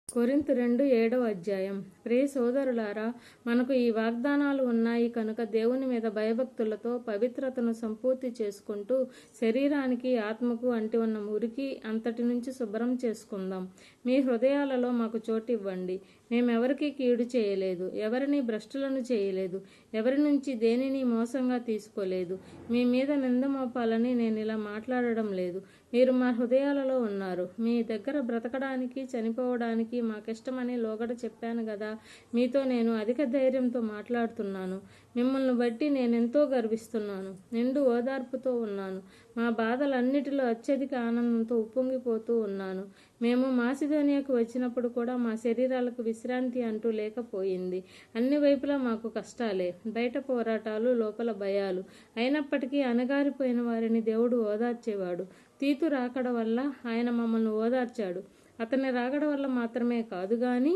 కొరింథీ 2:7 ప్రియ సోదరులారా, మనకు ఈ వాగ్దానాలు ఉన్నాయి కనుక దేవుని మీద భయభక్తులతో పవిత్రతను సంపూర్తి చేసుకుంటూ శరీరానికి ఆత్మకు అంటి ఉన్న మురికి అంతటి నుంచి శుభ్రం చేసుకుందాం. మీ హృదయాలలో మాకు చోటు ఇవ్వండి. మేమెవరికీ కీడు చేయలేదు, ఎవరిని భ్రష్టులను చేయలేదు, ఎవరి నుంచి దేనిని మోసంగా తీసుకోలేదు. మీ మీద నింద మోపాలని నేను ఇలా మాట్లాడడం లేదు. మీరు మా హృదయాలలో ఉన్నారు. మీ దగ్గర బ్రతకడానికి చనిపోవడానికి మాకిష్టమని లోగడ చెప్పాను కదా. మీతో నేను అధిక ధైర్యంతో మాట్లాడుతున్నాను. మిమ్మల్ని బట్టి నేనెంతో గర్విస్తున్నాను. నిండు ఓదార్పుతో ఉన్నాను. మా బాధలన్నిటిలో అత్యధిక ఆనందంతో ఉప్పొంగిపోతూ ఉన్నాను. మేము మాసిదోనియాకు వచ్చినప్పుడు కూడా మా శరీరాలకు విశ్రాంతి అంటూ లేకపోయింది. అన్ని వైపులా మాకు కష్టాలే, బయట పోరాటాలు, లోపల భయాలు. అయినప్పటికీ అణగారిపోయిన వారిని దేవుడు ఓదార్చేవాడు. తీతు రాకడ వల్ల ఆయన మమ్మల్ని ఓదార్చాడు. అతని రాకడ వల్ల మాత్రమే కాదు గాని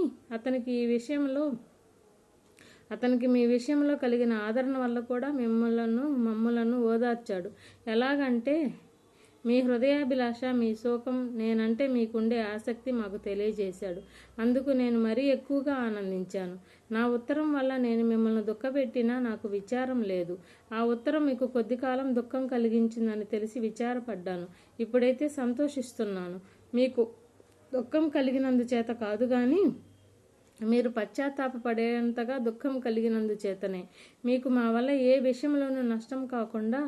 అతనికి మీ విషయంలో కలిగిన ఆదరణ వల్ల కూడా మమ్మలను ఓదార్చాడు. ఎలాగంటే మీ హృదయాభిలాష, మీ శోకం, నేనంటే మీకుండే ఆసక్తి మాకు తెలియజేశాడు. అందుకు నేను మరీ ఎక్కువగా ఆనందించాను. నా ఉత్తరం వల్ల నేను మిమ్మల్ని దుఃఖపెట్టినా నాకు విచారం లేదు. ఆ ఉత్తరం మీకు కొద్ది కాలం దుఃఖం కలిగించిందని తెలిసి విచారపడ్డాను. ఇప్పుడైతే సంతోషిస్తున్నాను. మీకు దుఃఖం కలిగినందుచేత కాదు గాని మీరు పశ్చాత్తాపపడేంతగా దుఃఖం కలిగినందుచేతనే. మీకు మా వల్ల ఏ విషయంలోనూ నష్టం కాకుండా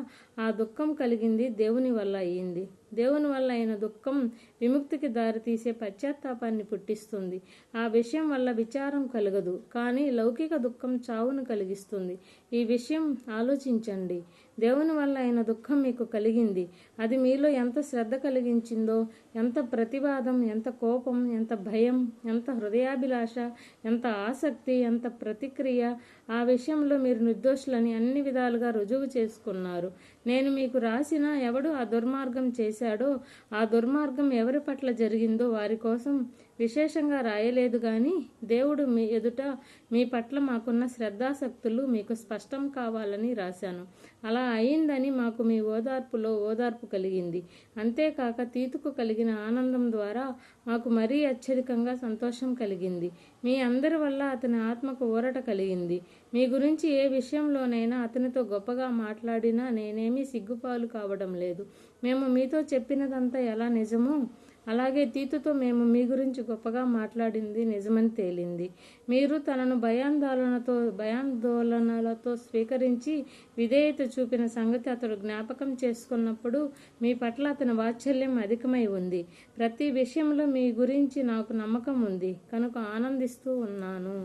ఆ దుఃఖం కలిగింది దేవుని వల్ల అయ్యింది. దేవుని వల్ల అయిన దుఃఖం విముక్తికి దారితీసే పశ్చాత్తాపాన్ని పుట్టిస్తుంది. ఆ విషయం వల్ల విచారం కలగదు, కానీ లౌకిక దుఃఖం చావును కలిగిస్తుంది. ఈ విషయం ఆలోచించండి. దేవుని వల్ల అయిన దుఃఖం మీకు కలిగింది. అది మీలో ఎంత శ్రద్ధ కలిగించిందో, ఎంత ప్రతివాదం, ఎంత కోపం, ఎంత భయం, ఎంత హృదయాభిలాష, ఎంత ఆసక్తి, ఎంత ప్రతిక్రియ. ఆ విషయంలో మీరు నిర్దోషులని అన్ని విధాలుగా రుజువు చేసుకున్నారు. నేను మీకు రాసిన ఎవడు ఆ దుర్మార్గం చేశాడో, ఆ దుర్మార్గం ఎవరి పట్ల జరిగిందో వారి కోసం విశేషంగా రాయలేదు గాని దేవుడు మీ ఎదుట మీ పట్ల మాకున్న శ్రద్ధాసక్తులు మీకు స్పష్టం కావాలని రాశాను. అలా అయిందని మాకు మీ ఓదార్పులో ఓదార్పు కలిగింది. అంతేకాక తీతుకు కలిగిన ఆనందం ద్వారా మాకు మరీ అత్యధికంగా సంతోషం కలిగింది. మీ అందరి వల్ల అతని ఆత్మకు ఊరట కలిగింది. మీ గురించి ఏ విషయంలోనైనా అతనితో గొప్పగా మాట్లాడినా నేనేమీ సిగ్గుపాలు కావడం లేదు. మేము మీతో చెప్పినదంతా ఎలా నిజమో అలాగే తీతుతో మేము మీ గురించి గొప్పగా మాట్లాడింది నిజమని తేలింది. మీరు తనను భయాందోళనలతో స్వీకరించి విధేయత చూపిన సంగతి అతడు జ్ఞాపకం చేసుకున్నప్పుడు మీ పట్ల అతని వాత్సల్యం అధికమై ఉంది. ప్రతి విషయంలో మీ గురించి నాకు నమ్మకం ఉంది కనుక ఆనందిస్తూ ఉన్నాను.